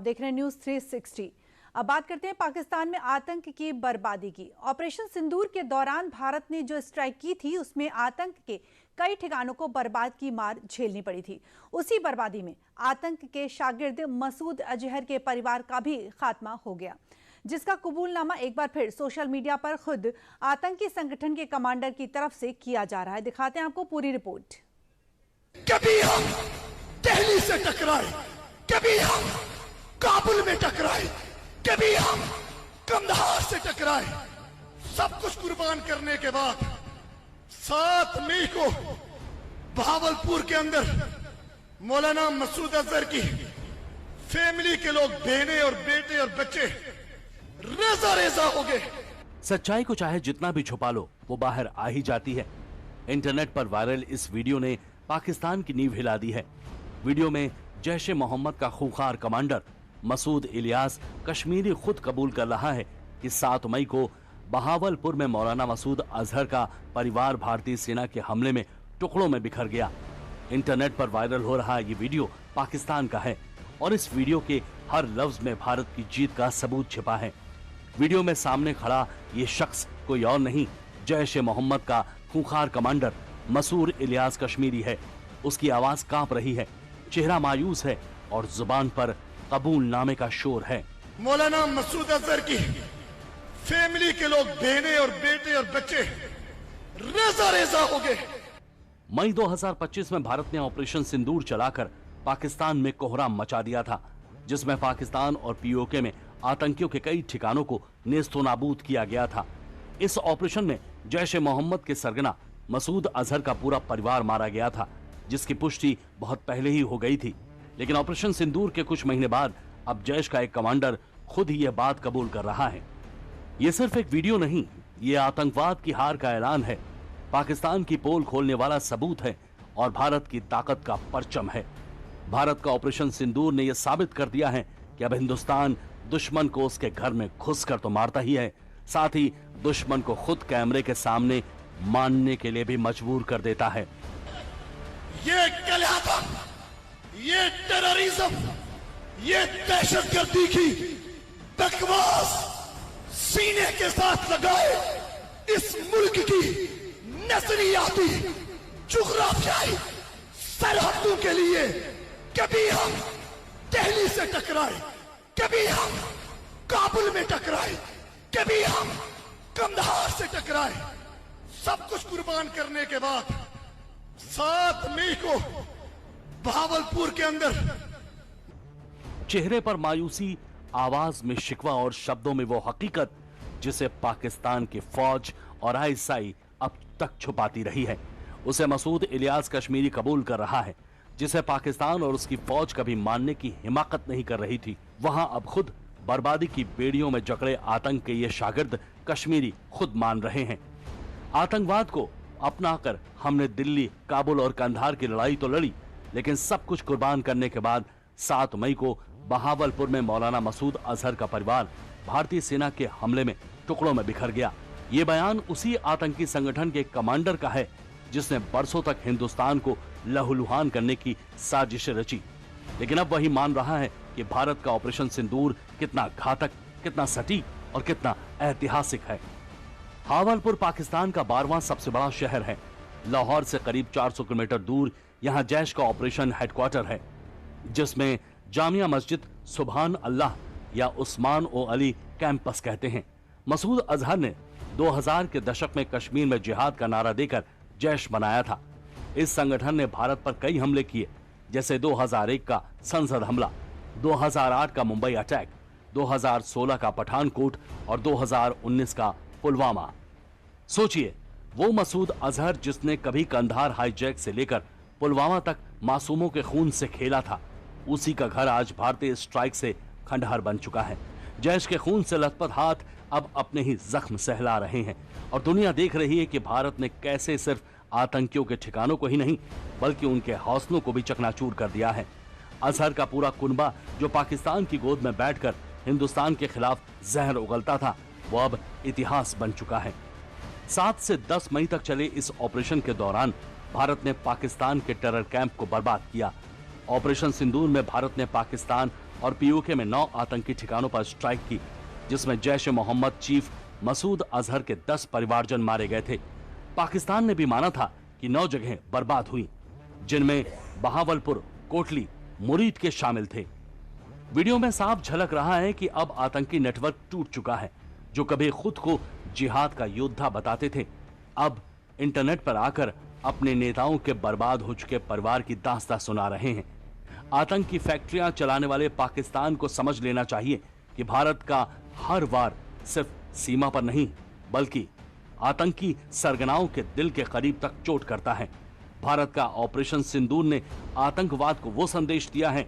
देख रहे हैं न्यूज 360। अब बात करते हैं पाकिस्तान में आतंक की बर्बादी की। ऑपरेशन सिंदूर के दौरान भारत ने जो स्ट्राइक की थी उसमें आतंक के कई ठिकानों को बर्बाद की मार झेलनी पड़ी थी। उसी बर्बादी में आतंक के शागिर्द मसूद अजहर के परिवार का भी खात्मा हो गया, जिसका कबूलनामा एक बार फिर सोशल मीडिया पर खुद आतंकी संगठन के कमांडर की तरफ से किया जा रहा है। दिखाते हैं आपको पूरी रिपोर्ट। कभी हम दिल्ली से टकराए, कभी हम काबुल में टकराए, कभी हम कंधार से टकराए, सब कुछ कुर्बान करने के बाद 7 मई को बहावलपुर के अंदर मौलाना मसूद अजहर की फैमिली के लोग, बहने और बेटे और बच्चे रेजा रेजा हो गए। सच्चाई को चाहे जितना भी छुपा लो, वो बाहर आ ही जाती है। इंटरनेट पर वायरल इस वीडियो ने पाकिस्तान की नींव हिला दी है। वीडियो में जैश ए मोहम्मद का खूंखार कमांडर मसूद इलियास कश्मीरी खुद कबूल कर रहा है कि 7 मई को बहावलपुर में मौलाना मसूद अजहर का परिवार भारतीय सेना के हमले में टुकड़ों में बिखर गया। इंटरनेट पर वायरल हो रहा ये वीडियो पाकिस्तान का है और इस वीडियो के हर लफ्ज में भारत की जीत का सबूत छिपा है। वीडियो में सामने खड़ा ये शख्स कोई और नहीं, जैश ए मोहम्मद का खूंखार कमांडर मसूद इलियास कश्मीरी है। उसकी आवाज कांप रही है, चेहरा मायूस है और जुबान पर कबूलनामे का शोर है। मौलाना मसूद अजहर की फैमिली के लोग, बहने और बेटे और बच्चे रेजा रेजा हो गए। मई 2025 में भारत ने ऑपरेशन सिंदूर चलाकर पाकिस्तान में कोहराम मचा दिया था, जिसमें पाकिस्तान और पीओके में आतंकियों के कई ठिकानों को नेस्तोनाबूद किया गया था। इस ऑपरेशन में जैश ए मोहम्मद के सरगना मसूद अजहर का पूरा परिवार मारा गया था, जिसकी पुष्टि बहुत पहले ही हो गई थी। लेकिन ऑपरेशन सिंदूर के कुछ महीने बाद अब जैश का एक कमांडर खुद ही यह बात कबूल कर रहा है। ये सिर्फ एक वीडियो नहीं, ये आतंकवाद की हार का ऐलान है, पाकिस्तान की पोल खोलने वाला सबूत है और भारत की ताकत का परचम है। भारत का ऑपरेशन सिंदूर ने यह साबित कर दिया है कि अब हिंदुस्तान दुश्मन को उसके घर में घुसकर तो मारता ही है, साथ ही दुश्मन को खुद कैमरे के सामने मानने के लिए भी मजबूर कर देता है। ये कलयाता, ये टेररिज्म, ये दहशतगर्दी की बकवास सीने के साथ लगाए इस मुल्क की नजरियाती जुग्राफियाई सरहदों के लिए कभी हम दिल्ली से टकराए, कभी हम काबुल में टकराए, कभी हम कंधार से टकराए, सब कुछ कुर्बान करने के बाद 7 मई को बहावलपुर के अंदर चेहरे पर मायूसी, आवाज में शिकवा और शब्दों में वो हकीकत जिसे पाकिस्तान की फौज और आईएसआई अब तक छुपाती रही है, उसे मसूद इलियास कश्मीरी कबूल कर रहा है, जिसे पाकिस्तान और उसकी फौज कभी मानने की हिमाकत नहीं कर रही थी। वहां अब खुद बर्बादी की बेड़ियों में जकड़े आतंक के ये शागिर्द कश्मीरी खुद मान रहे हैं। आतंकवाद को अपनाकर हमने दिल्ली, काबुल और कंधार की लड़ाई तो लड़ी, लेकिन सब कुछ कुर्बान करने के बाद 7 मई को बहावलपुर में मौलाना मसूद अजहर का परिवार भारतीय सेना के हमले में टुकड़ों में बिखर गया। ये बयान उसी आतंकी संगठन के कमांडर का है जिसने बरसों तक हिंदुस्तान को लहूलुहान करने की साजिश रची, लेकिन अब वही मान रहा है कि भारत का ऑपरेशन सिंदूर कितना घातक, कितना सटीक और कितना ऐतिहासिक है। बहावलपुर पाकिस्तान का 12वां सबसे बड़ा शहर है। लाहौर से करीब 400 किलोमीटर दूर यहाँ जैश का ऑपरेशन हेडक्वार्टर है, जिसमें जामिया मस्जिद सुभान अल्लाह या उस्मान ओ अली कैंपस कहते हैं। मसूद अजहर ने 2000 के दशक में कश्मीर में जिहाद का नारा देकर जैश बनाया था। इस संगठन ने भारत पर कई हमले किए, जैसे 2001 का संसद हमला, 2008 का मुंबई अटैक, 2016 का पठानकोट और 2019 का पुलवामा। सोचिए, वो मसूद अजहर जिसने कभी कंधार हाईजैक से लेकर पुलवामा तक मासूमों के खून से खेला था, उसी का घर आज भारतीय स्ट्राइक से खंडहर बन चुका है। जैश के खून से लथपथ हाथ अब अपने ही जख्म सहला रहे हैं और दुनिया देख रही है कि भारत ने कैसे सिर्फ आतंकियों के ठिकानों को ही नहीं बल्कि उनके हौसलों को भी चकनाचूर कर दिया है। अजहर का पूरा कुनबा जो पाकिस्तान की गोद में बैठकर हिंदुस्तान के खिलाफ जहर उगलता था, वो अब इतिहास बन चुका है। 7 से 10 मई तक चले इस ऑपरेशन के दौरान भारत ने पाकिस्तान के टेरर कैंप को बर्बाद किया। ऑपरेशन सिंदूर में भारत ने पाकिस्तान और पीओके में 9 आतंकी ठिकानों पर स्ट्राइक की, जिसमें जैश-ए-मोहम्मद चीफ मसूद अजहर के 10 परिवारजन मारे गए थे। पाकिस्तान ने भी माना था कि 9 जगहें बर्बाद हुई, जिनमें बहावलपुर, कोटली, मुरीद के शामिल थे। वीडियो में साफ झलक रहा है कि अब आतंकी नेटवर्क टूट चुका है। जो कभी खुद को जिहाद का योद्धा बताते थे, अब इंटरनेट पर आकर अपने नेताओं के बर्बाद हो चुके परिवार की दास्तां सुना रहे हैं। आतंकी फैक्ट्रियां चलाने वाले पाकिस्तान को समझ लेना चाहिए कि भारत का हर वार सिर्फ सीमा पर नहीं, बल्कि आतंकी सरगनाओं के दिल के करीब तक चोट करता है। भारत का ऑपरेशन सिंदूर ने आतंकवाद को वो संदेश दिया है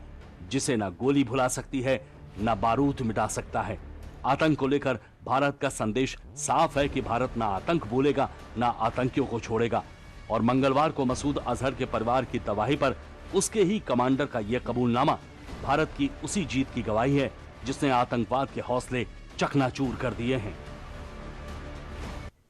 जिसे न गोली भुला सकती है, न बारूद मिटा सकता है। आतंक को लेकर भारत का संदेश साफ है कि भारत न आतंक भूलेगा, न आतंकियों को छोड़ेगा। और मंगलवार को मसूद अजहर के परिवार की तबाही पर उसके ही कमांडर का यह कबूलनामा भारत की उसी जीत की गवाही है जिसने आतंकवाद के हौसले चकनाचूर कर दिए हैं।